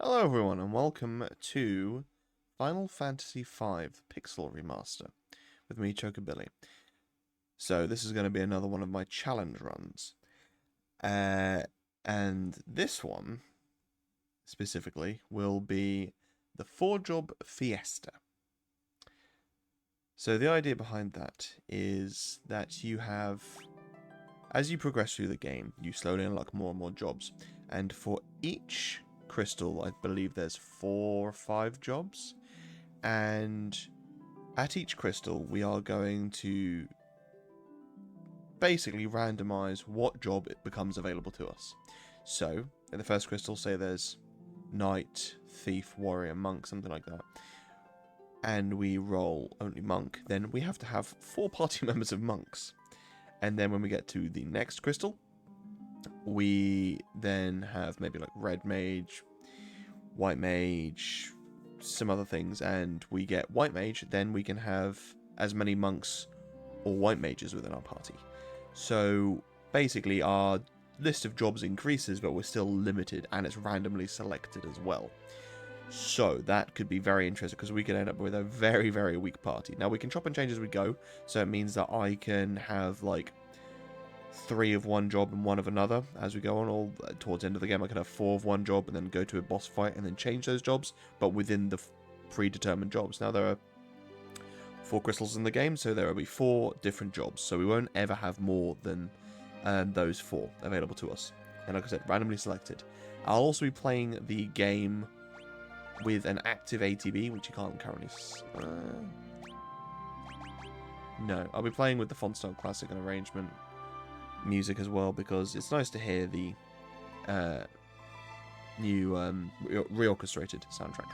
Hello everyone and welcome to Final Fantasy V Pixel Remaster with me, Chocobilly. So this is going to be another one of my challenge runs. And this one, specifically, will be the 4-job Fiesta. So the idea behind that is that you have, as you progress through the game, you slowly unlock more and more jobs. And for each crystal, I believe there's 4 or 5 jobs. And at each crystal, we are going to basically randomize what job it becomes available to us. So, in the first crystal, say there's Knight, Thief, Warrior, Monk, something like that. And we roll only Monk, then we have to have 4 party members of Monks. And then when we get to the next crystal, we then have maybe like Red Mage, White Mage, some other things, and we get White Mage, then we can have as many Monks or White Mages within our party. So basically our list of jobs increases, but we're still limited, and it's randomly selected as well. So that could be very interesting, because we could end up with a very, very weak party. Now we can chop and change as we go, so it means that I can have like 3 of one job and 1 of another as we go on. All towards the end of the game I could have 4 of one job and then go to a boss fight and then change those jobs, but within the predetermined jobs. Now there are 4 crystals in the game, so there will be 4 different jobs, so we won't ever have more than those 4 available to us. And like I said, randomly selected. I'll also be playing the game with an active ATB, which you can't currently no, I'll be playing with the font style classic and arrangement music as well, because it's nice to hear the new reorchestrated soundtrack.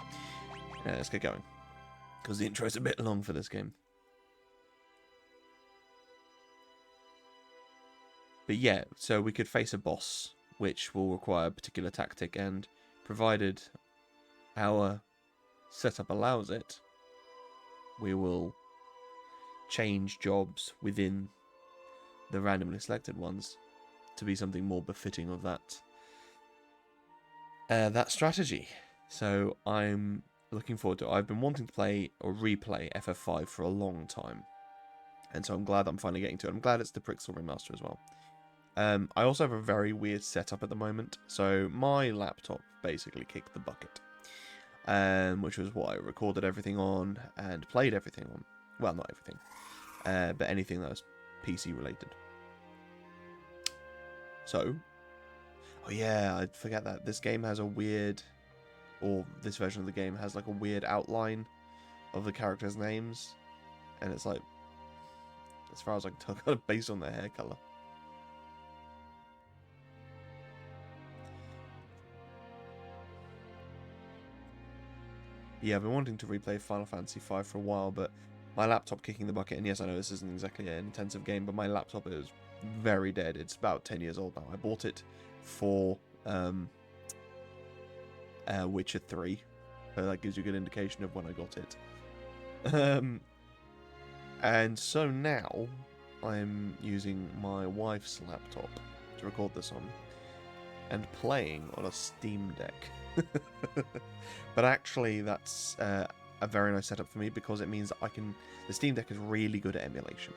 Let's get going, because the intro is a bit long for this game. But yeah, so we could face a boss, which will require a particular tactic, and provided our setup allows it, we will change jobs within the randomly selected ones to be something more befitting of that strategy. So I'm looking forward to it. I've been wanting to play or replay FF5 for a long time, and so I'm glad I'm finally getting to it. I'm glad it's the Pixel Remaster as well. I also have a very weird setup at the moment. So my laptop basically kicked the bucket, which was what I recorded everything on and played everything on. Well, not everything, but anything that was PC related. So, oh yeah, I forget that this game has a weird, or this version of the game has like a weird outline of the characters' names, and it's like, as far as I can tell, kind of based on their hair color. Yeah, I've been wanting to replay Final Fantasy V for a while, but my laptop kicking the bucket, and yes, I know this isn't exactly an intensive game, but my laptop is very dead. It's about 10 years old now. I bought it for Witcher 3, so that gives you a good indication of when I got it. And so now I'm using my wife's laptop to record this on, and playing on a Steam Deck. But actually that's a very nice setup for me, because it means that the Steam Deck is really good at emulation.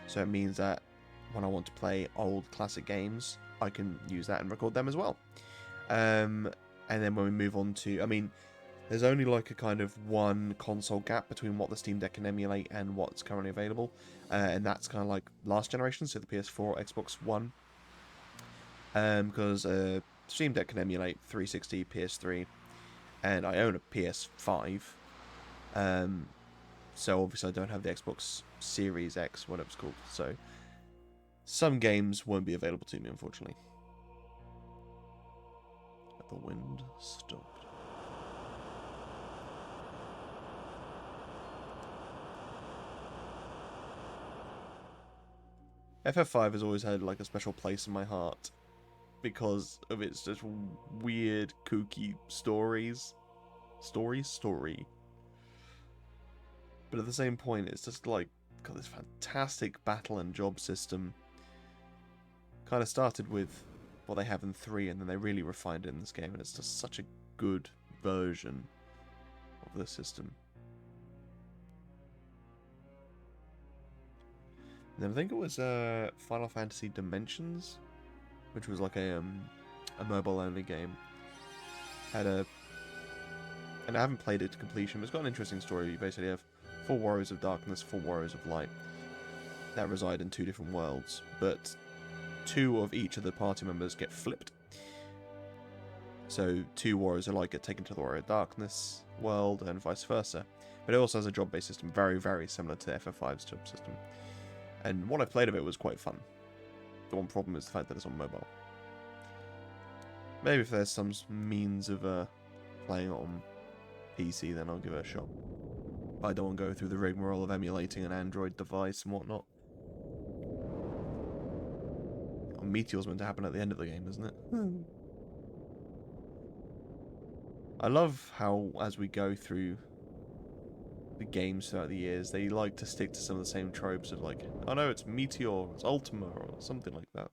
So it means that when I want to play old classic games, I can use that and record them as well. And then when we move on to, I mean, there's only like a kind of 1 console gap between what the Steam Deck can emulate and what's currently available. And that's kind of like last generation, so the PS4, Xbox One. Because Steam Deck can emulate 360, PS3, and I own a PS5. So obviously I don't have the Xbox Series X, whatever it's called. So some games won't be available to me, unfortunately. The wind stopped. FF5 has always had like a special place in my heart because of its just weird, kooky stories. Story. But at the same point, it's just like got this fantastic battle and job system. Kind of started with what they have in 3, and then they really refined it in this game, and it's just such a good version of the system. And then I think it was Final Fantasy Dimensions, which was like a mobile-only game. And I haven't played it to completion, but it's got an interesting story. You basically have 4 Warriors of Darkness, 4 Warriors of Light that reside in 2 different worlds, but 2 of each of the party members get flipped. So 2 Warriors of Light get taken to the Warrior of Darkness world, and vice versa. But it also has a job-based system, very, very similar to FF5's job system. And what I played of it was quite fun. The one problem is the fact that it's on mobile. Maybe if there's some means of playing it on PC, then I'll give it a shot. But I don't want to go through the rigmarole of emulating an Android device and whatnot. Oh, Meteor's meant to happen at the end of the game, isn't it? I love how, as we go through the games throughout the years, they like to stick to some of the same tropes of like, oh no, it's Meteor, it's Ultima, or something like that.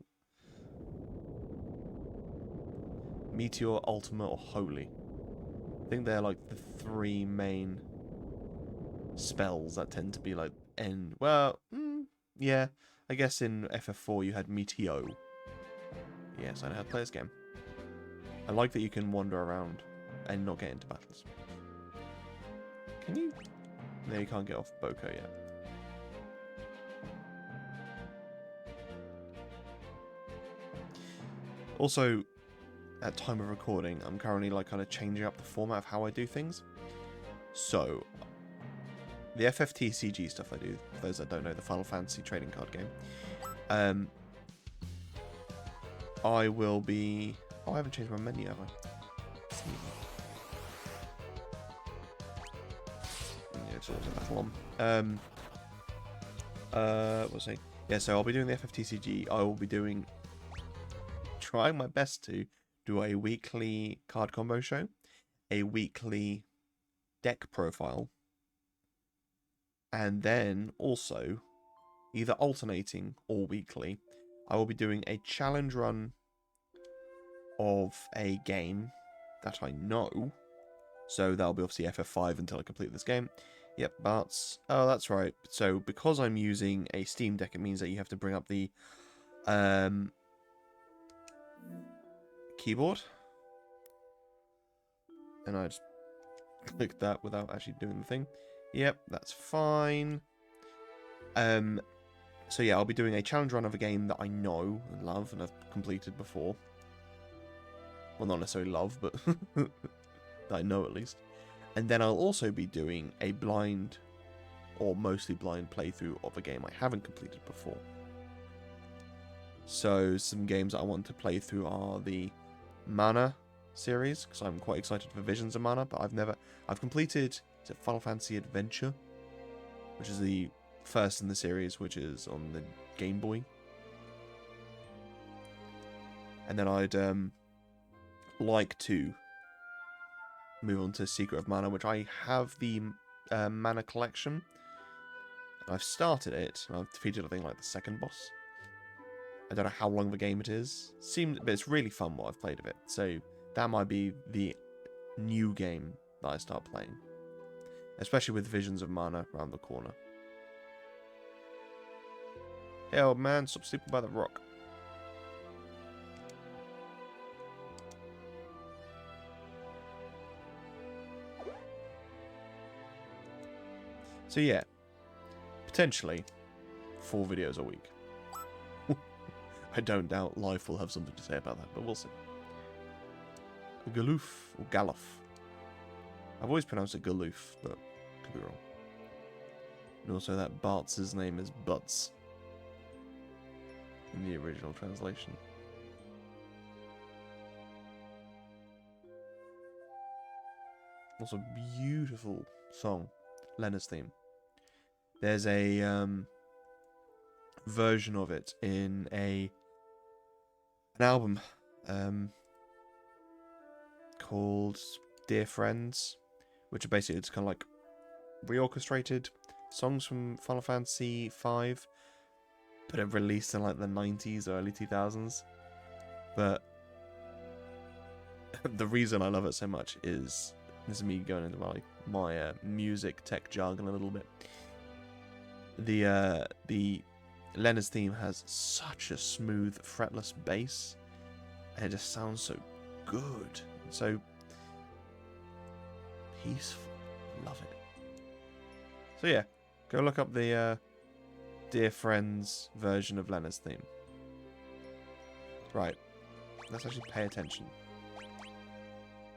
Meteor, Ultima, or Holy. I think they're like the 3 main spells that tend to be like yeah, I guess in FF4 you had Meteo. Yes, I know how to play this game. I like that you can wander around and not get into battles. Can you? No, you can't get off Boko yet. Also, at time of recording, I'm currently like kind of changing up the format of how I do things. So, the FFTCG stuff I do, for those that don't know, the Final Fantasy trading card game, I will be... Oh, I haven't changed my menu, have I? Yeah, it's always a battle on. What was I saying? Yeah, so I'll be doing the FFTCG. I will be trying my best to do a weekly card combo show, a weekly deck profile, and then also, either alternating or weekly, I will be doing a challenge run of a game that I know. So that'll be obviously FF5 until I complete this game. Yep, but... Oh, that's right. So because I'm using a Steam Deck, it means that you have to bring up the keyboard. And I just clicked that without actually doing the thing. Yep, that's fine. So yeah, I'll be doing a challenge run of a game that I know and love and have completed before. Well, not necessarily love, but that I know at least. And then I'll also be doing a blind, or mostly blind playthrough of a game I haven't completed before. So some games that I want to play through are the Mana series, because I'm quite excited for Visions of Mana, but I've completed, is it Final Fantasy Adventure? Which is the first in the series, which is on the Game Boy. And then I'd like to move on to Secret of Mana, which I have the Mana collection. I've started it, and I've defeated, I think, like the second boss. I don't know how long of a game it is. But it's really fun what I've played of it. So that might be the new game that I start playing. Especially with Visions of Mana around the corner. Hey old man, stop sleeping by the rock. So yeah, potentially 4 videos a week. I don't doubt life will have something to say about that, but we'll see. Galoof, or Galof. I've always pronounced it Galoof, but could be wrong. And also that Bart's name is Butts in the original translation. Also, beautiful song, Lena's theme. There's a version of it in an album called Dear Friends, which are basically it's kind of like reorchestrated songs from Final Fantasy V, but it released in like the 90s or early 2000s. But the reason I love it so much is This is me going into my music tech jargon a little bit. The Leonard's theme has such a smooth, fretless bass, and it just sounds so good, so peaceful. Love it. So yeah, go look up the Dear Friends version of Leonard's theme. Right, let's actually pay attention.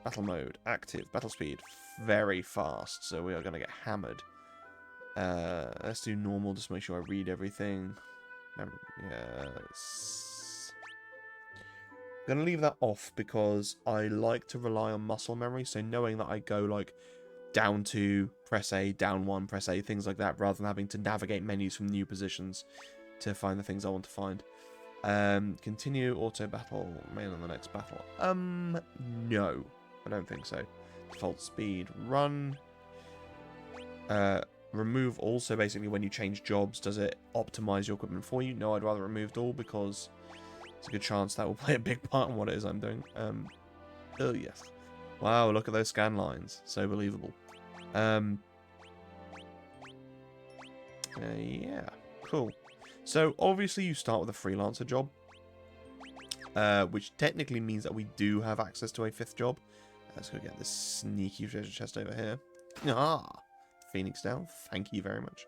Battle mode, active, battle speed, very fast, so we are going to get hammered. Let's do normal, just make sure I read everything. Yes. I'm going to leave that off because I like to rely on muscle memory, so knowing that I go like down 2, press A, down 1, press A, things like that, rather than having to navigate menus from new positions to find the things I want to find. Continue auto battle, main on the next battle. No. I don't think so. Default speed, run. Remove all, so basically when you change jobs, does it optimize your equipment for you? No, I'd rather remove all because there's a good chance that will play a big part in what it is I'm doing. Oh, yes. Wow, look at those scan lines. So believable. Yeah, cool. So, obviously you start with a freelancer job, which technically means that we do have access to a 5th job. Let's go get this sneaky treasure chest over here. Ah, Phoenix down. Thank you very much.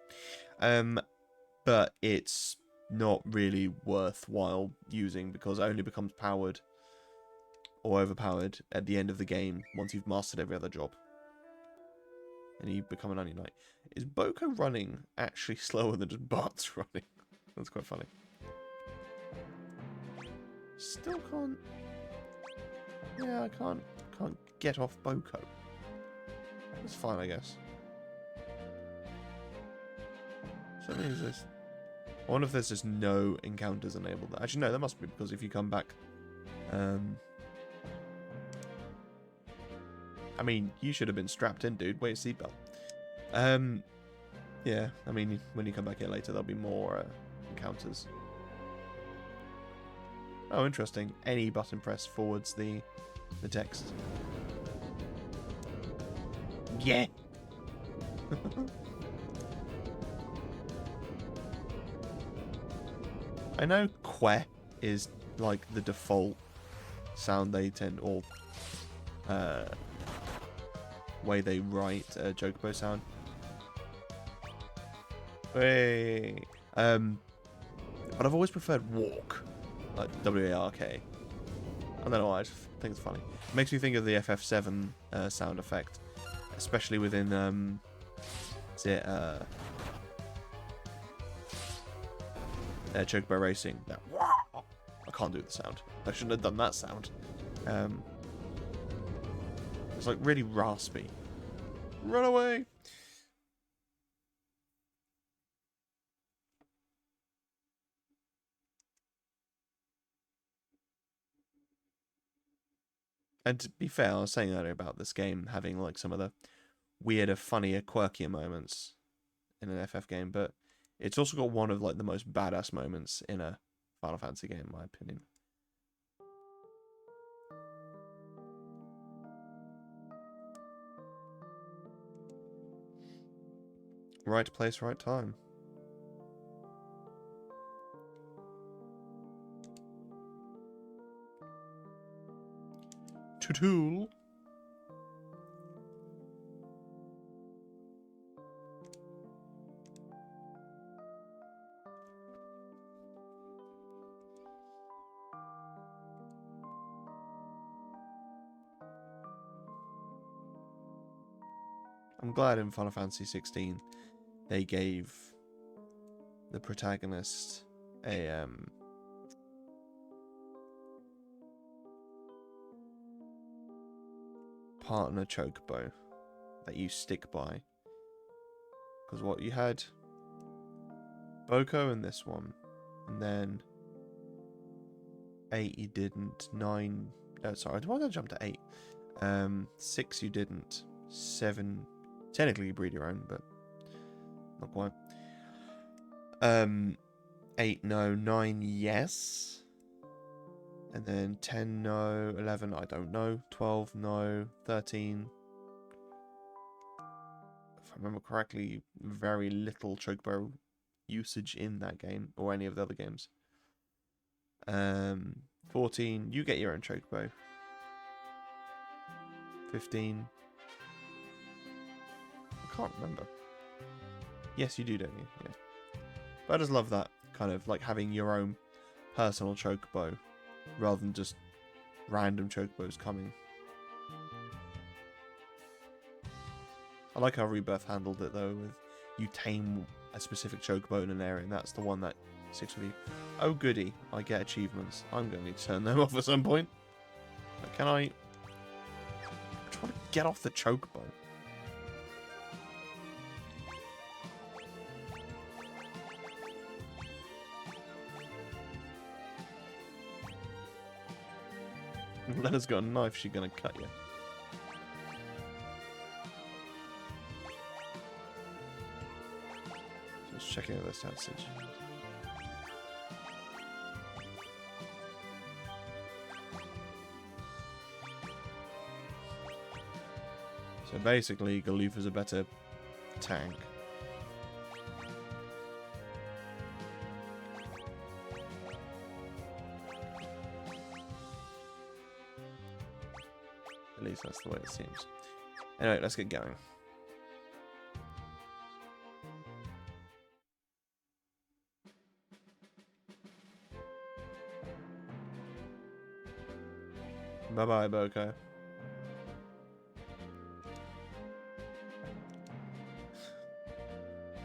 But it's not really worthwhile using because it only becomes powered or overpowered at the end of the game once you've mastered every other job. And you become an Onion Knight. Is Boko running actually slower than just Bart's running? That's quite funny. Still can't... Yeah, I can't get off Boko. That's fine, I guess. So that means this. I wonder if there's just no encounters enabled. Actually, no, that must be because if you come back... I mean, you should have been strapped in, dude. Wear your seatbelt. Yeah, I mean, when you come back here later, there'll be more encounters. Oh, interesting. Any button press forwards the text. Yeah. I know que is like the default sound they tend, or way they write a Chocobo sound. Hey. But I've always preferred walk, like W-A-R-K. I don't know why, I just think it's funny. It makes me think of the FF7 sound effect, especially within is it Chocobo Racing. That I can't do the sound. I shouldn't have done that sound. It's like really raspy. Run away! And to be fair, I was saying earlier about this game having like some of the weirder, funnier, quirkier moments in an FF game, but it's also got one of like the most badass moments in a Final Fantasy game, in my opinion. Right place, right time. Tutul. I'm glad in Final Fantasy 16 they gave the protagonist a partner chocobo that you stick by. Because what you had Boko in this one, and then 8 you didn't, 9 no sorry, why did I jump to 8? 6 you didn't, 7 technically you breed your own, but not quite. 8 no, 9 yes. And then 10 no, 11 I don't know, 12 no, 13 I remember correctly, very little chocobo usage in that game, or any of the other games. 14, you get your own chocobo. 15. I can't remember. Yes, you do, don't you? Yeah. But I just love that kind of like having your own personal chocobo rather than just random chocobos coming. I like how Rebirth handled it though, with you tame a specific chocobo in an area and that's the one that sticks with you. Oh goody, I get achievements. I'm going to need to turn them off at some point. But can I'm trying to get off the chocobo. Lena's got a knife, she's gonna cut you. Just checking out this message. So basically, Galoof is a better tank. At least that's the way it seems. Anyway, let's get going. Bye-bye, Boko.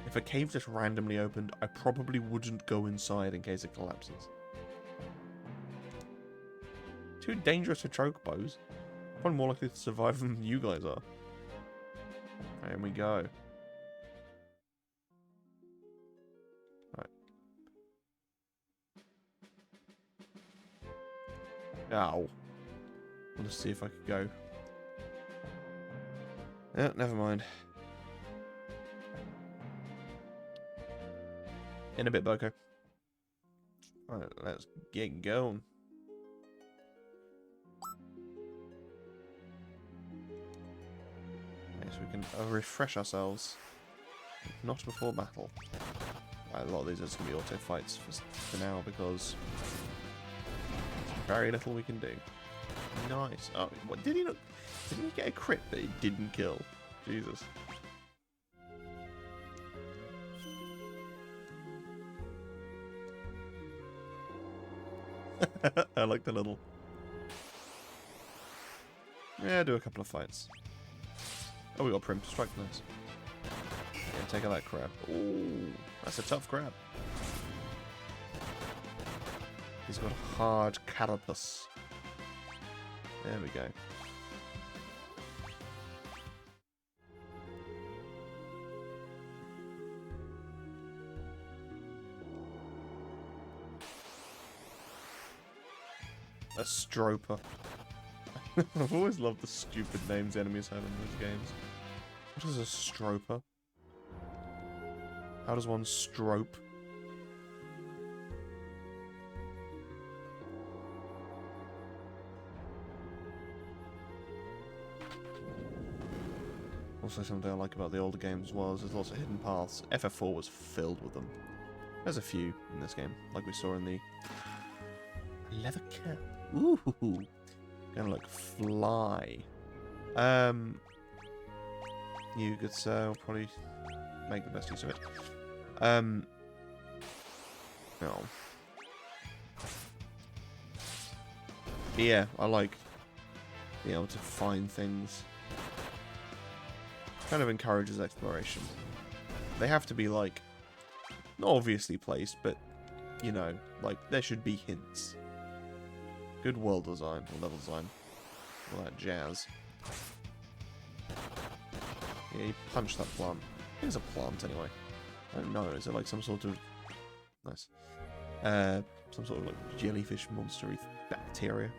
If a cave just randomly opened, I probably wouldn't go inside in case it collapses. Too dangerous for chocobos. Probably more likely to survive than you guys are. Here we go. Right. Ow. I'll just see if I could go. Yeah, never mind. In a bit, Boko. Alright, let's get going. Okay, so we can refresh ourselves. Not before battle. Right, a lot of these are just going to be auto fights for now because there's very little we can do. Nice. Oh, what did he not? Didn't he get a crit that he didn't kill? Jesus. I like the little. Yeah, do a couple of fights. Oh, we got Prim to strike. Nice. Yeah, take out that crab. Ooh, that's a tough crab. He's got a hard carapace. There we go. A stroper. I've always loved the stupid names enemies have in these games. What is a stroper? How does one strope? Also, something I like about the older games was there's lots of hidden paths. FF4 was filled with them. There's a few in this game, like we saw in the leather cap. Ooh, gonna like fly. You could say probably make the best use of it. No. Yeah, I like being able to find things. Kind of encourages exploration. They have to be like not obviously placed, but you know, like there should be hints. Good world design, or level design, all that jazz. Yeah, you punch that plant. I think it's a plant anyway. I don't know, is it like some sort of... Nice. Some sort of like jellyfish monstery bacteria.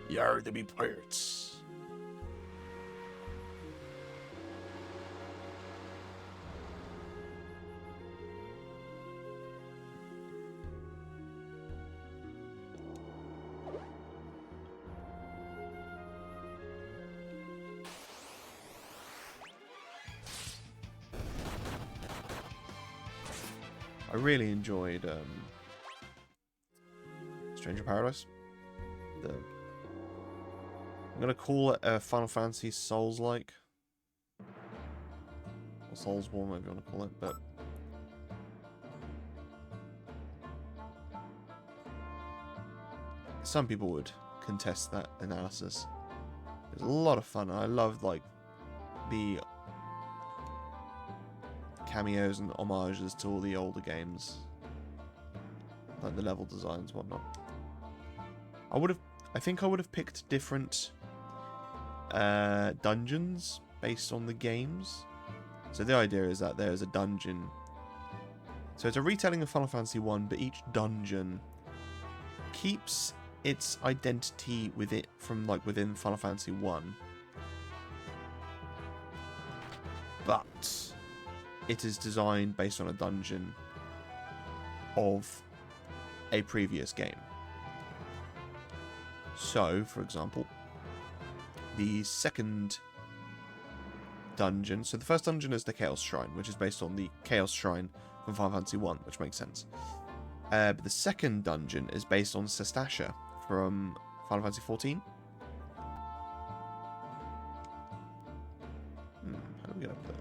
Yar, they be pirates. I really enjoyed Stranger Paradise. I'm gonna call it a Final Fantasy Souls-like. Or Soulsborne, whatever you want to call it, but... some people would contest that analysis. It was a lot of fun. I loved, like, the cameos and homages to all the older games. Like the level designs and whatnot. I think I would have picked different dungeons based on the games. So the idea is that there's a dungeon. So it's a retelling of Final Fantasy 1, but each dungeon keeps its identity with it from like within Final Fantasy 1. But it is designed based on a dungeon of a previous game. So, for example, the second dungeon... so the first dungeon is the Chaos Shrine, which is based on the Chaos Shrine from Final Fantasy 1, which makes sense. But the second dungeon is based on Sestasha from Final Fantasy 14. How do we get up there?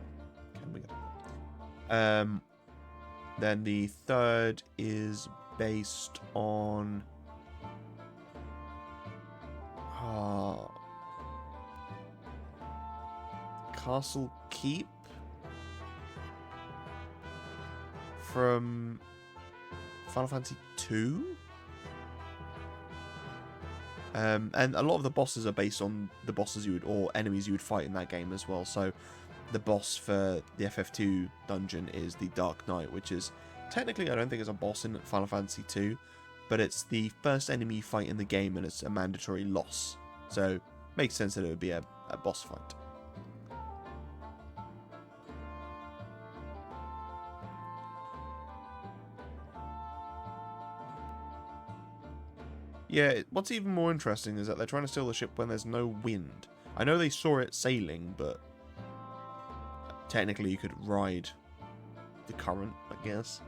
Can we get up there? Then the third is based on... Castle Keep from Final Fantasy 2. And a lot of the bosses are based on the bosses you would, or enemies you would fight in that game as well. So the boss for the FF2 dungeon is the Dark Knight, which is technically, I don't think it's a boss in Final Fantasy 2, but it's the first enemy you fight in the game, and it's a mandatory loss. So makes sense that it would be a boss fight. Yeah, what's even more interesting is that they're trying to steal the ship when there's no wind. I know they saw it sailing, but technically you could ride the current, I guess.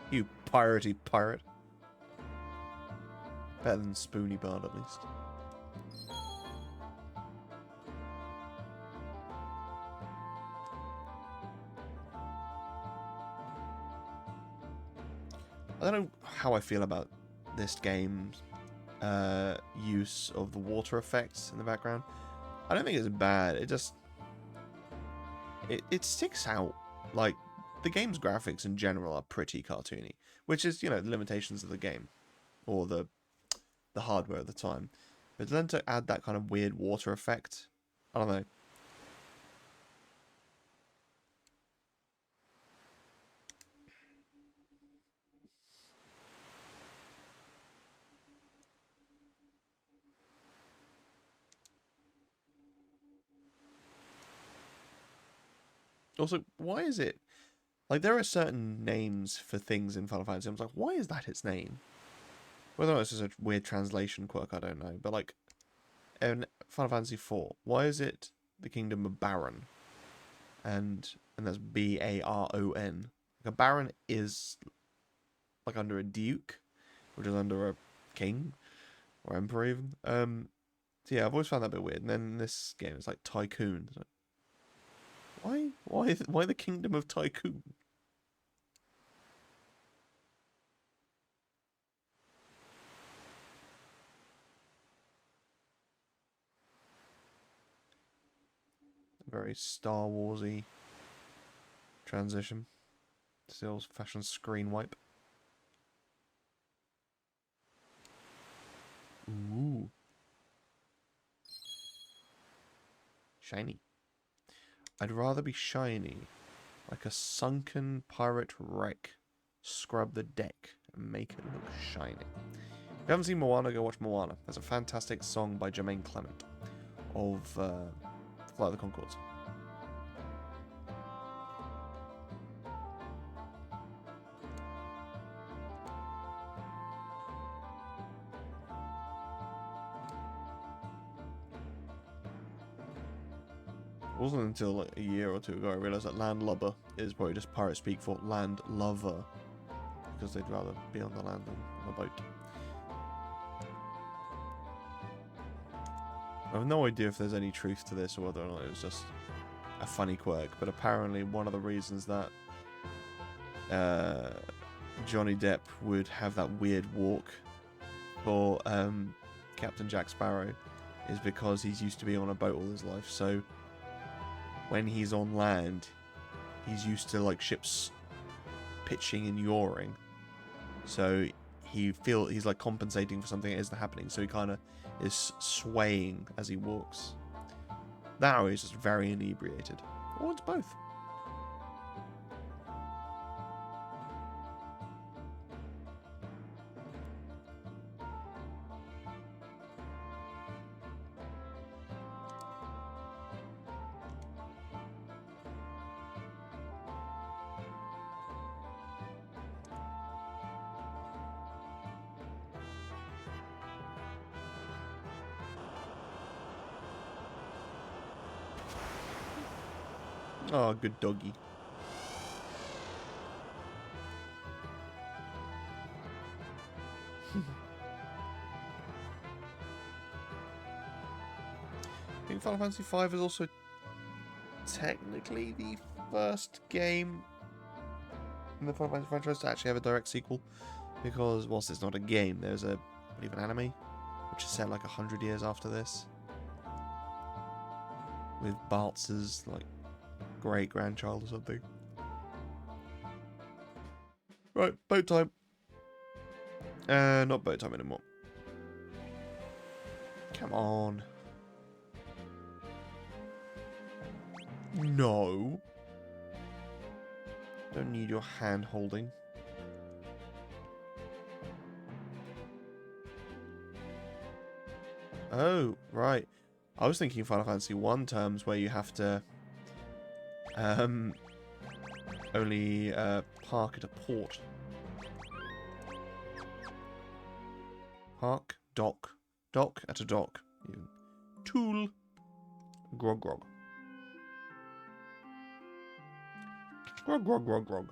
You piratey pirate. Better than Spoony Bard, at least. I don't know how I feel about this game's use of the water effects in the background. I don't think it's bad. It just... It sticks out. Like, the game's graphics in general are pretty cartoony, which is, you know, the limitations of the game, or the hardware at the time. But then to add that kind of weird water effect, I don't know. Also, why is it... like, there are certain names for things in Final Fantasy. I was like, why is that its name? Whether or not it's just a weird translation quirk, I don't know. But, like, in Final Fantasy 4, why is it the Kingdom of Baron? And that's B-A-R-O-N. Like, a Baron is, like, under a Duke, which is under a King, or Emperor even. So yeah, I've always found that a bit weird. And then in this game, it's like Tycoon. It's like, why the Kingdom of Tycoon? Very Star Warsy transition. Still fashion screen wipe. Ooh. Shiny. I'd rather be shiny, like a sunken pirate wreck. Scrub the deck and make it look shiny. If you haven't seen Moana, go watch Moana. There's a fantastic song by Jermaine Clement of Flight of the Conchords. It wasn't until like a year or two ago I realised that landlubber is probably just pirate speak for land lover, because they'd rather be on the land than on a boat. I have no idea if there's any truth to this or whether or not it was just a funny quirk, but apparently one of the reasons that Johnny Depp would have that weird walk for Captain Jack Sparrow is because he's used to be on a boat all his life, so when he's on land, he's used to like ships pitching and yawing, so he's like compensating for something that isn't happening, so he kind of is swaying as he walks. Now he's just very inebriated. Or it's both. Oh, good doggy. I think Final Fantasy V is also technically the first game in the Final Fantasy franchise to actually have a direct sequel, because whilst it's not a game, there's I believe an anime which is set like 100 years after this, with Bartz's like great-grandchild or something. Right, boat time. Not boat time anymore. Come on. No. Don't need your hand holding. Oh, right. I was thinking Final Fantasy 1 terms where you have to only park at a port. Park, dock at a dock. Even. Tool, grog grog. Grog grog grog grog.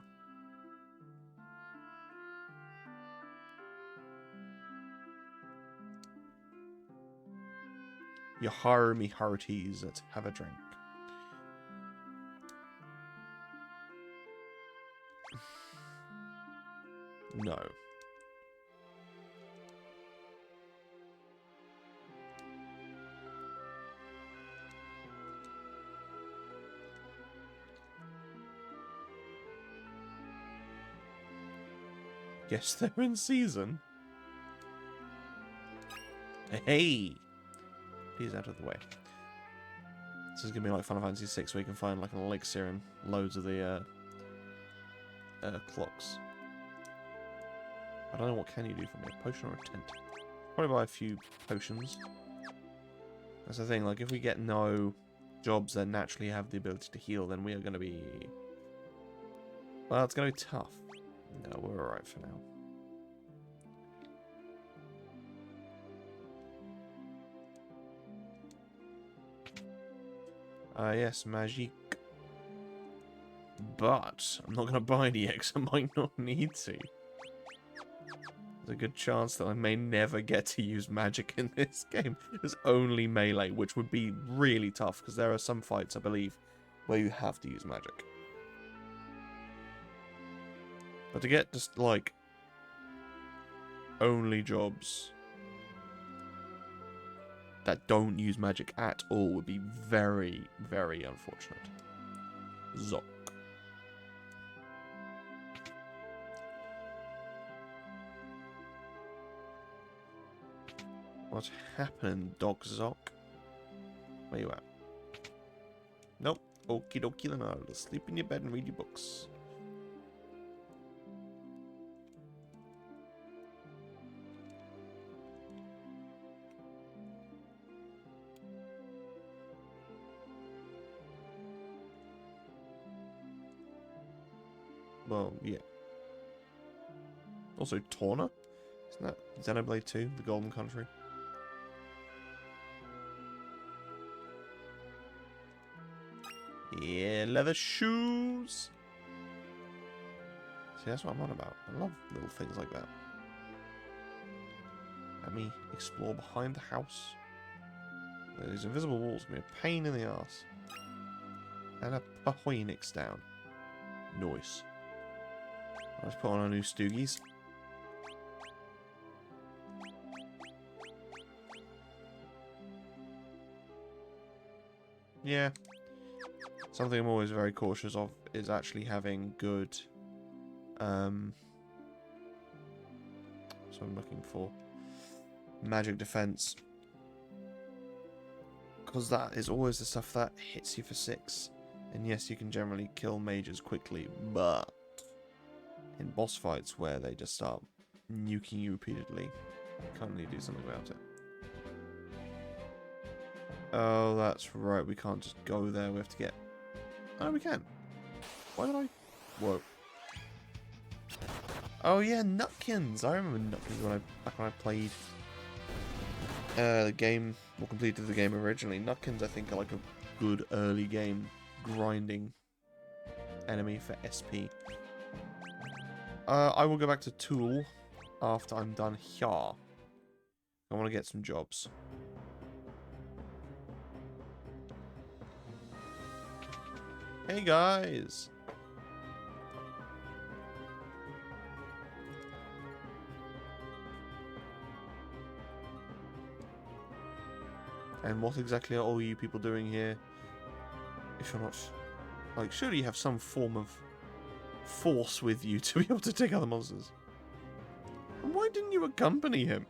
You hire me hearties, let's have a drink. No. Guess they're in season. Hey! Please out of the way. This is gonna be like Final Fantasy 6 where you can find like an elixir and loads of the clocks. I don't know what can you do for me, a potion or a tent. Probably buy a few potions. That's the thing, like if we get no jobs that naturally have the ability to heal, then we are going to be... Well, it's going to be tough. No, we're alright for now. Yes, magic. But I'm not going to buy any X, I might not need to. There's a good chance that I may never get to use magic in this game. There's only melee, which would be really tough, because there are some fights, I believe, where you have to use magic. But to get just, like, only jobs that don't use magic at all would be very, very unfortunate. Zoc. What happened, Dog Zoc? Where you at? Nope. Okie dokie, then I'll sleep in your bed and read your books. Well, yeah. Also, Torna? Isn't that Xenoblade 2, the Golden Country? Yeah, leather shoes! See, that's what I'm on about. I love little things like that. Let me explore behind the house. These invisible walls can be a pain in the ass. And a Phoenix down. Nice. Let's put on our new stoogies. Yeah. Something I'm always very cautious of is actually having good... That's what I'm looking for. Magic defense. Because that is always the stuff that hits you for 6. And yes, you can generally kill mages quickly, but in boss fights where they just start nuking you repeatedly, you can't really do something about it. Oh, that's right, we can't just go there, we have to get... Oh, we can. Why did I... Whoa. Oh yeah, Nutkins! I remember Nutkins back when I played the game, or completed the game originally. Nutkins, I think, are like a good early game grinding enemy for SP. I will go back to Tool after I'm done here. I want to get some jobs. Hey guys! And what exactly are all you people doing here? If you're not... Like, surely you have some form of force with you to be able to take other monsters. And why didn't you accompany him?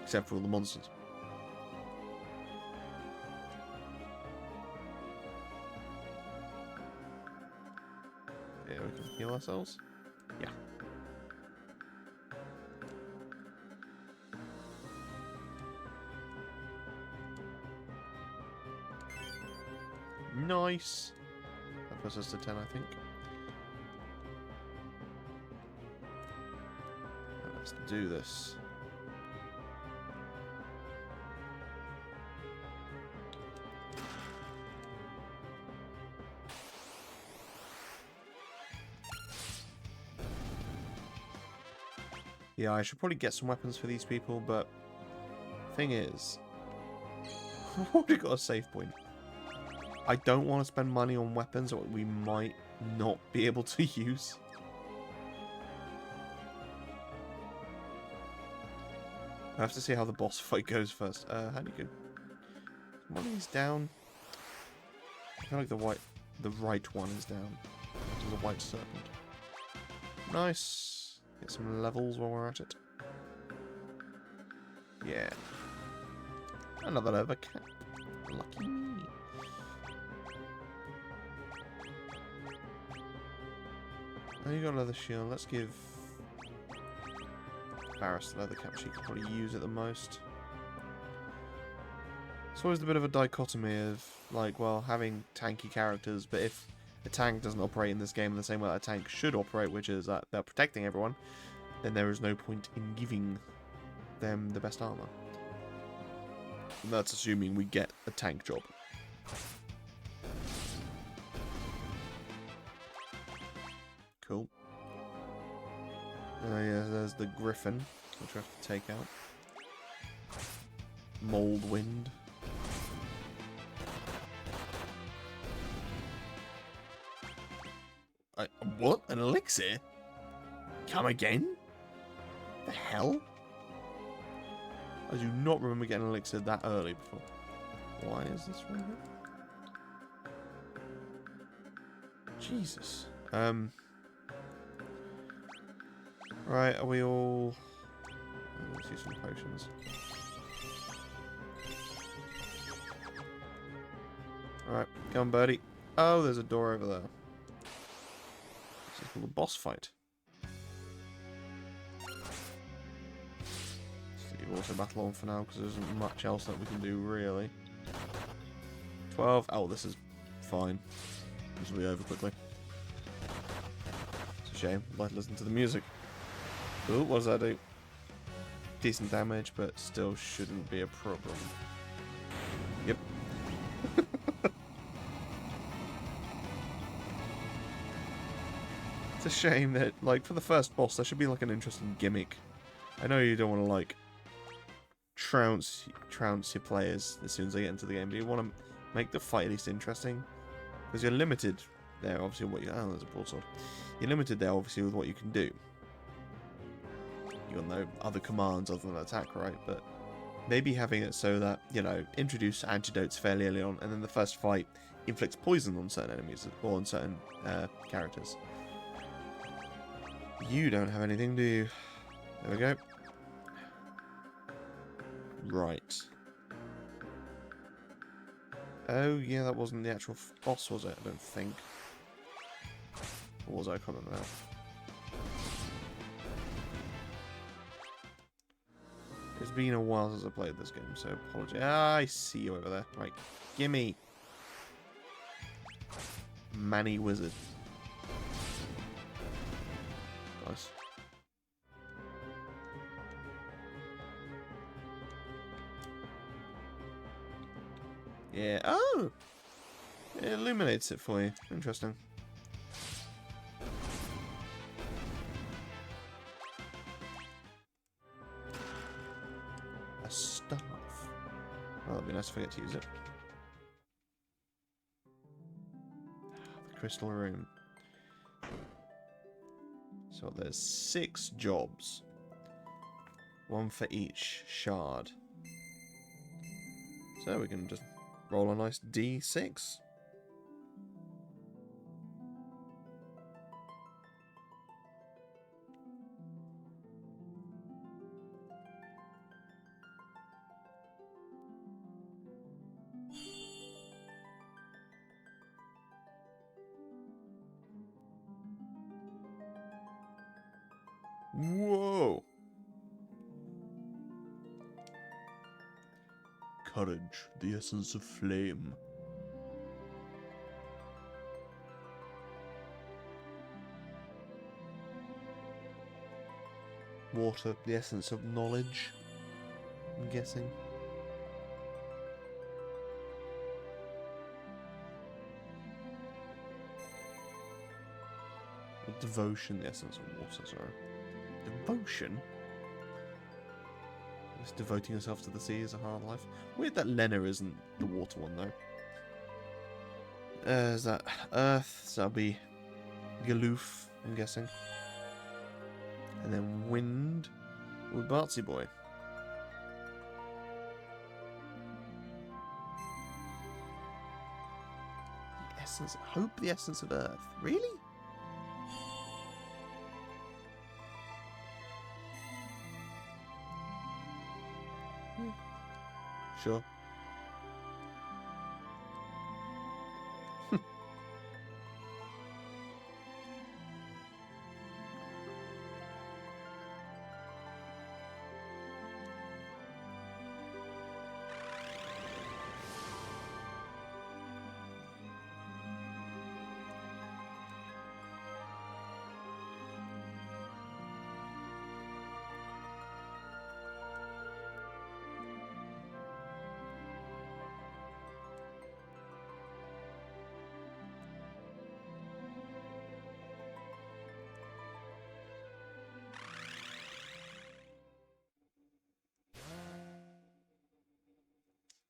Except for all the monsters. Yeah, we can heal ourselves. Yeah. Nice. That puts us to 10, I think. Let's do this. Yeah, I should probably get some weapons for these people, but thing is, I've already got a save point. I don't want to spend money on weapons that we might not be able to use. I have to see how the boss fight goes first. How do you go? One of these down. I feel like the right one is down. To the white serpent. Nice. Get some levels while we're at it. Yeah. Another leather cap. Lucky me. Oh, you got a leather shield. Let's give Barris the leather cap. She can probably use it the most. It's always a bit of a dichotomy of, like, well, having tanky characters, but if a tank doesn't operate in this game in the same way that a tank should operate, which is that they're protecting everyone, then there is no point in giving them the best armor. And that's assuming we get a tank job. Cool. Yeah, there's the Griffin, which we have to take out. Mold Wind. What? An elixir? Come again? The hell? I do not remember getting an elixir that early before. Why is this right here? Jesus. Right, are we all... Let's use some potions. Alright, come on, birdie. Oh, there's a door over there. This is called a boss fight. leave auto battle on for now because there isn't much else that we can do really. 12. Oh, this is fine. This will be over quickly. It's a shame. I'd like to listen to the music. Ooh, what does that do? Decent damage, but still shouldn't be a problem. Yep. It's a shame that, like, for the first boss, there should be, like, an interesting gimmick. I know you don't want to, like, trounce your players as soon as they get into the game, but you want to make the fight at least interesting. Because you're limited there, obviously, what you... Oh, there's a broadsword. You're limited there, obviously, with what you can do. You got no other commands other than attack, right? But maybe having it so that, you know, introduce antidotes fairly early on, and then the first fight inflicts poison on certain enemies, or on certain characters. You don't have anything, do you? There we go. Right. Oh, yeah, that wasn't the actual boss, was it? I don't think. Or was I? I can't remember now. It's been a while since I played this game, so apologies. Ah, I see you over there. Right, gimme. Manny Wizard. Nice. Yeah. Oh! It illuminates it for you. Interesting. A staff. Oh, that'd be nice if I get to use it. The crystal room. So there's 6 jobs. 1 for each shard. So we can just roll a nice D6. Whoa! Courage, the essence of flame. Water, the essence of knowledge, I'm guessing. Devotion, the essence of water, sorry. Devotion? Just devoting yourself to the sea is a hard life. Weird that Lena isn't the water one, though. Is that Earth? So that'll be Galoof, I'm guessing. And then Wind with Bartsy Boy. The essence... Hope, the essence of Earth. Really? Sure.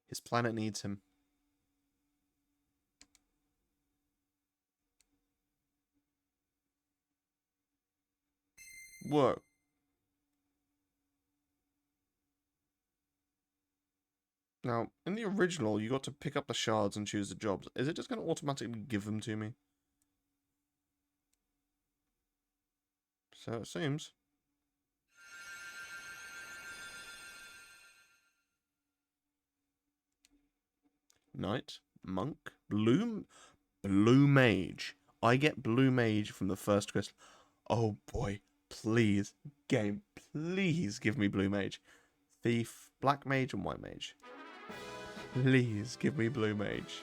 His planet needs him. Whoa. Now, in the original, you got to pick up the shards and choose the jobs. Is it just going to automatically give them to me? So it seems. Knight, monk, blue mage. I get blue mage from the first crystal. Oh boy, please, game, please give me blue mage. Thief, Black Mage, and White Mage. Please give me Blue Mage.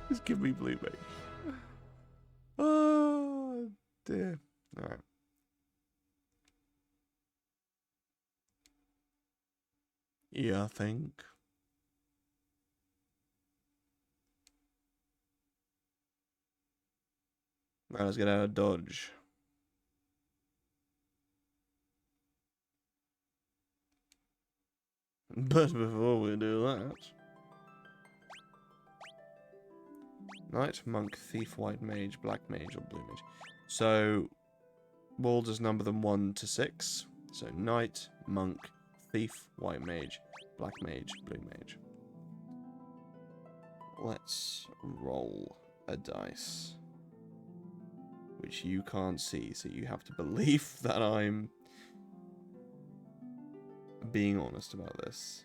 Just give me Blue Mage. Oh, dear. Alright. Yeah, I think. Right, let's get out of dodge. But before we do that... Knight, Monk, Thief, White Mage, Black Mage, or Blue Mage. So, we'll just number them 1 to 6. So, Knight, Monk, Thief, White Mage, Black Mage, Blue Mage. Let's roll a dice. Which you can't see, so you have to believe that I'm being honest about this.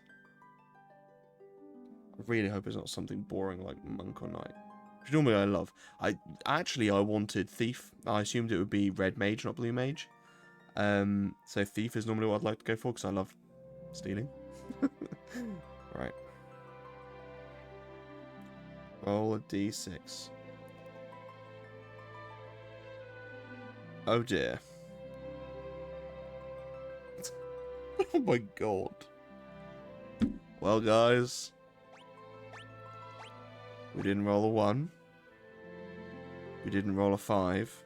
I really hope it's not something boring like Monk or Knight. Which normally I love. I wanted Thief. I assumed it would be Red Mage, not Blue Mage. So Thief is normally what I'd like to go for, because I love stealing. Right. Roll a d6. Oh dear. Oh my god. Well, guys. We didn't roll a 1. We didn't roll a 5.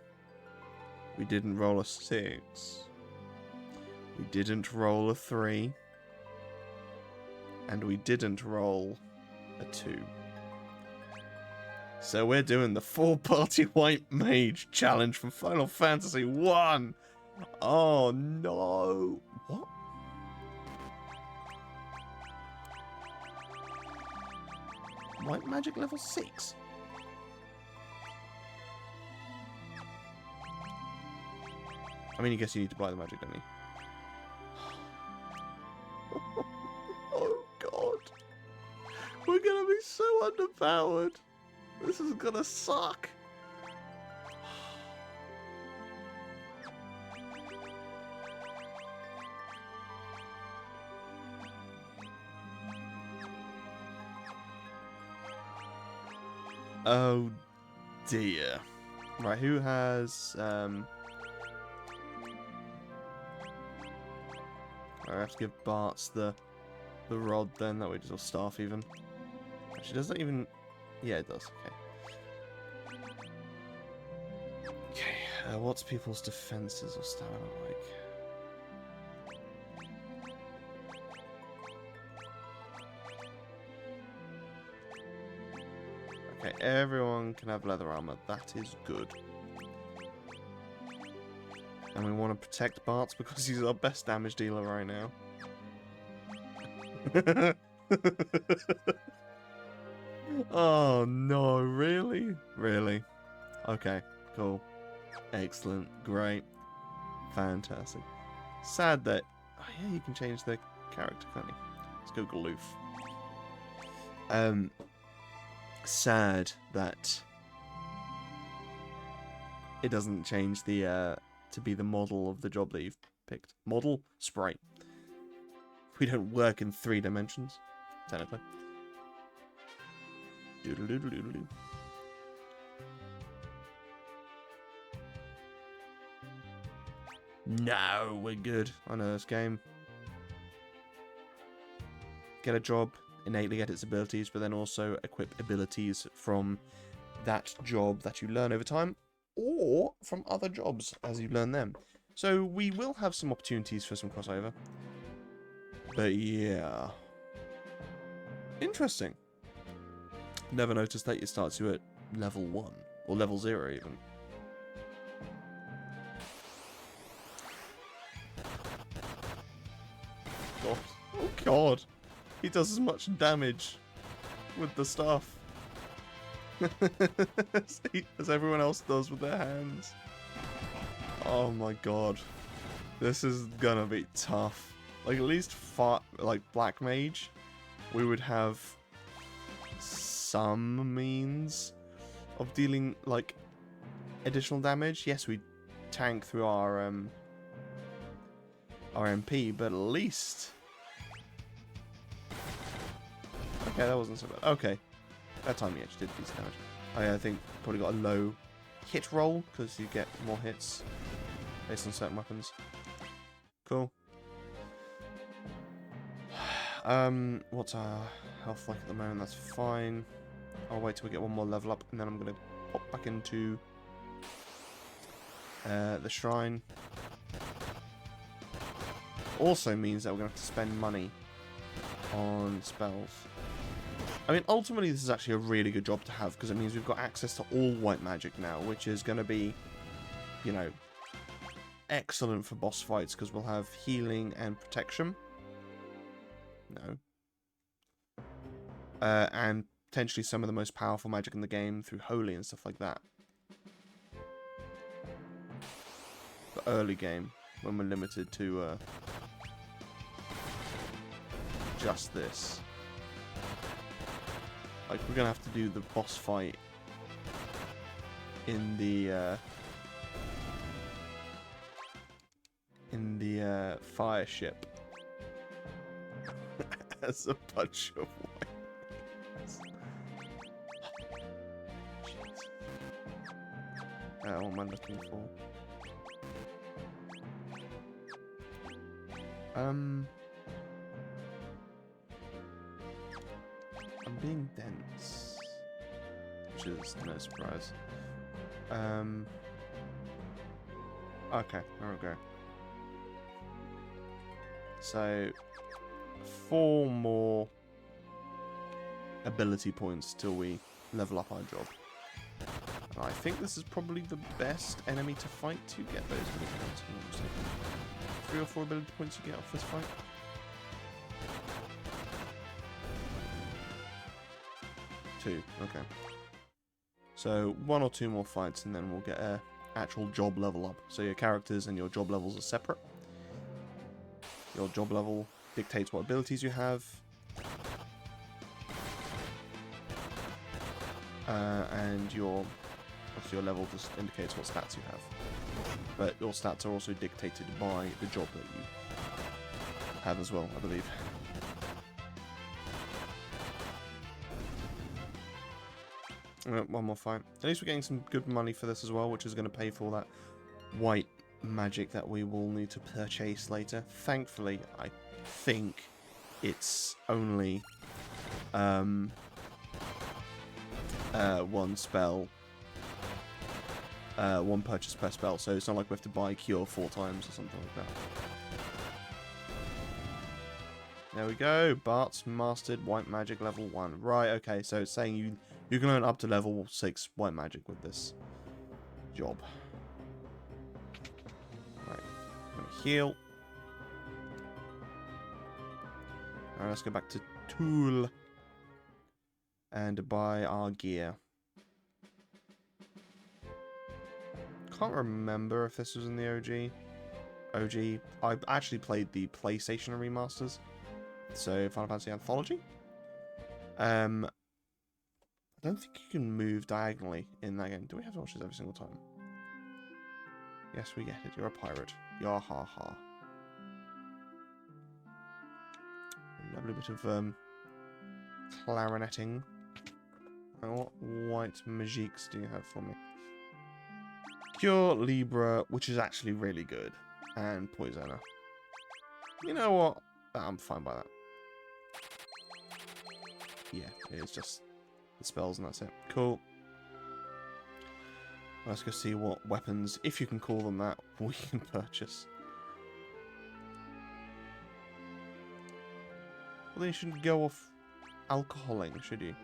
We didn't roll a 6. We didn't roll a 3. And we didn't roll a 2. So we're doing the 4-party White Mage challenge from Final Fantasy 1. Oh no. What? White Magic level 6? I mean, I guess you need to buy the magic, don't you? Oh god. We're gonna be so underpowered. This is gonna suck. Oh dear. Right, who has I have to give Bart's the rod then, that way just, or staff even. Actually, does that even... Yeah, it does, okay. Okay, what's people's defenses or stamina like? Okay, everyone can have leather armor. That is good. And we want to protect Bart's because he's our best damage dealer right now. Oh no, really? Really? Okay, cool. Excellent, great. Fantastic. Sad that... Oh yeah, you can change the character, can't you? Let's go Galoof. Sad that it doesn't change the to be the model of the job that you've picked. Model? Sprite. We don't work in 3 dimensions, technically. Doodle-doodle-doodle-doo. No, we're good. I know this game. Get a job, innately get its abilities, but then also equip abilities from that job that you learn over time, or from other jobs as you learn them. So we will have some opportunities for some crossover. But yeah. Interesting. Never noticed that it starts you at level 1, or level 0 even. God. Oh god. He does as much damage with the stuff as everyone else does with their hands. Oh my god. This is gonna be tough. Like, at least like Black Mage, we would have some means of dealing, like, additional damage. Yes, we tank through our MP, but at least Okay, that wasn't so bad. Okay. That time he actually did decent damage. I think probably got a low hit roll because you get more hits based on certain weapons. Cool. What's our health like at the moment? That's fine. I'll wait till we get one more level up and then I'm going to pop back into the shrine. Also means that we're going to have to spend money on spells. I mean, ultimately this is actually a really good job to have because it means we've got access to all white magic now, which is going to be, you know, excellent for boss fights because we'll have healing and protection. No. And potentially some of the most powerful magic in the game through holy and stuff like that. The early game, when we're limited to just this. Like, we're gonna have to do the boss fight in the fire ship as a bunch of white. What am I looking for? I'm being dense, which is no surprise. Okay, there we go. So, 4 more ability points till we level up our job. And I think this is probably the best enemy to fight to get those ability points. 3 or 4 ability points you get off this fight. Two, okay. So 1 or 2 more fights and then we'll get a actual job level up. So your characters and your job levels are separate. Your job level dictates what abilities you have. And your level just indicates what stats you have. But your stats are also dictated by the job that you have as well, I believe. One more fight. At least we're getting some good money for this as well, which is going to pay for that white magic that we will need to purchase later. Thankfully, I think it's only one spell, one purchase per spell, so it's not like we have to buy Cure 4 times or something like that. There we go. Bart's mastered white magic level 1. Right, okay, so it's saying you can learn up to level 6 white magic with this job. Right, I'm gonna heal. Alright, let's go back to Tool and buy our gear. Can't remember if this was in the OG. I actually played the PlayStation remasters. So, Final Fantasy Anthology. I don't think you can move diagonally in that game. Do we have to watch this every single time? Yes, we get it. You're a pirate. Yah ha ha. A lovely bit of clarinetting. And what white magiques do you have for me? Cure, Libra, which is actually really good. And Poisoner. You know what? I'm fine by that. Yeah, it's just the spells and that's it. Cool. Let's go see what weapons, if you can call them that, we can purchase. Well, then you shouldn't go off alcoholing, should you?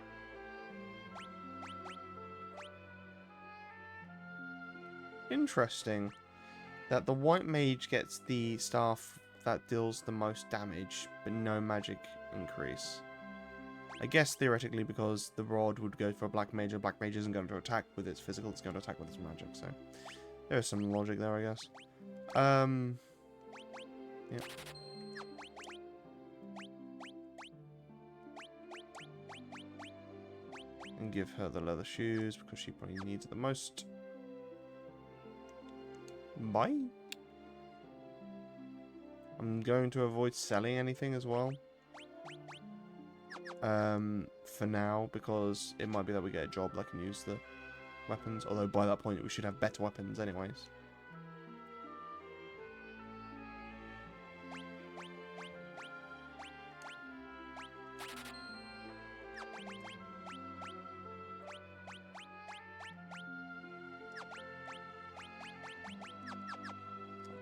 Interesting. That the white mage gets the staff that deals the most damage, but no magic increase. I guess theoretically because the rod would go for a black mage, and black mage isn't going to attack with its physical, it's going to attack with its magic, so there's some logic there, I guess. Yep. And give her the leather shoes because she probably needs it the most. Bye. I'm going to avoid selling anything as well. for now, because it might be that we get a job that can use the weapons, although by that point we should have better weapons anyways.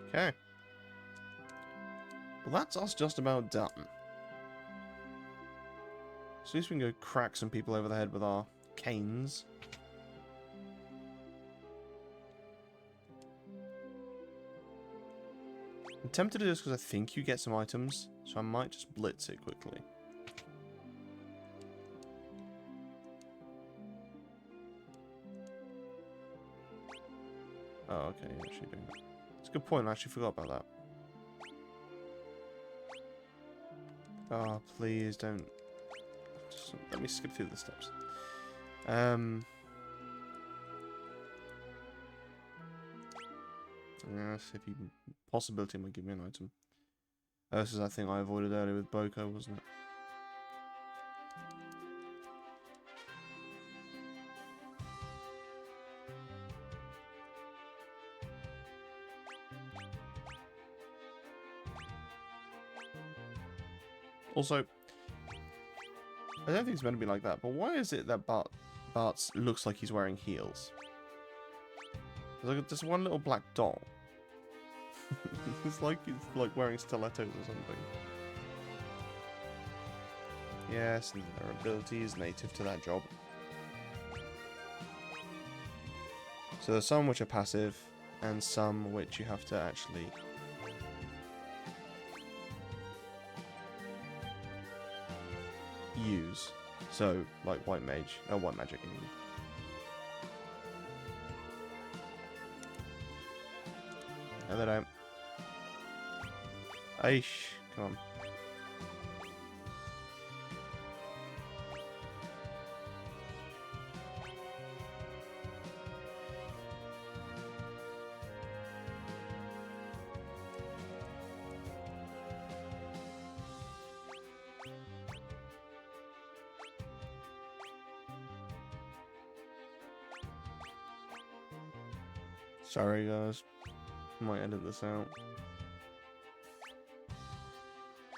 Okay. Well, that's us just about done. So at least we can go crack some people over the head with our canes. I'm tempted to do this because I think you get some items, so I might just blitz it quickly. Oh, okay, you're actually doing that. It's a good point, I actually forgot about that. Oh, please don't. Just let me skip through the steps. Yes, if you possibility might give me an item. This is that thing I avoided earlier with Boko, wasn't it? Also, I don't think it's meant to be like that, but why is it that Bart's looks like he's wearing heels? There's like just one little black dot. It's like he's like wearing stilettos or something. Yes, and their ability is native to that job. So there's some which are passive, and some which you have to actually use. So, like white magic, I mean. No, they don't. Aish, come on. Sorry guys, might edit this out.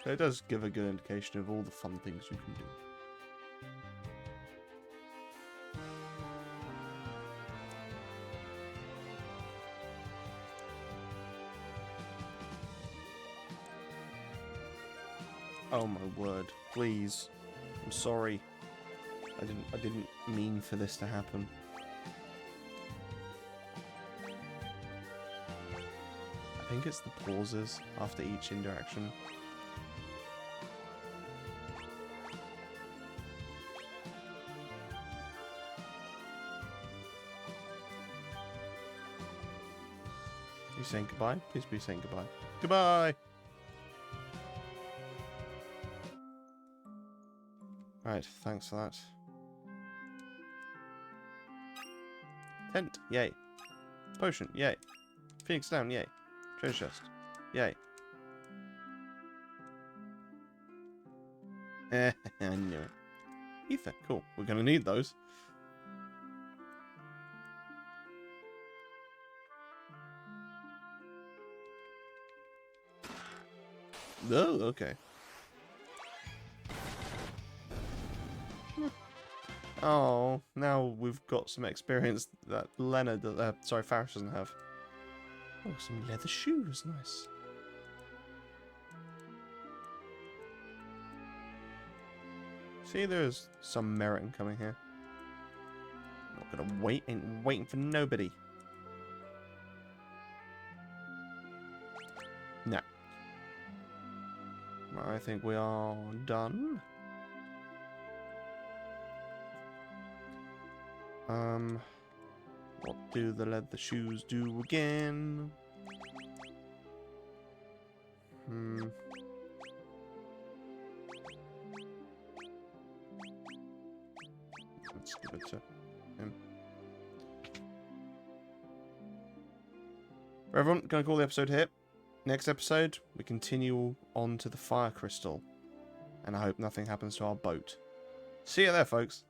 It does give a good indication of all the fun things you can do. Oh my word, please. I'm sorry. I didn't mean for this to happen. I think it's the pauses after each interaction. Are you saying goodbye? Please be saying goodbye. Goodbye! Right, thanks for that. Tent, yay. Potion, yay. Phoenix down, yay. Treasure chest, yay. I knew it. Ether, cool. We're gonna need those. Oh, okay. Oh, now we've got some experience that Leonard, Faris doesn't have. Oh, some leather shoes, nice. See, there's some merit in coming here. Not gonna wait, ain't waiting for nobody. No. I think we are done. What do the leather shoes do again? Let's give it to him. Everyone, gonna call the episode here. Next episode, we continue on to the fire crystal. And I hope nothing happens to our boat. See you there, folks.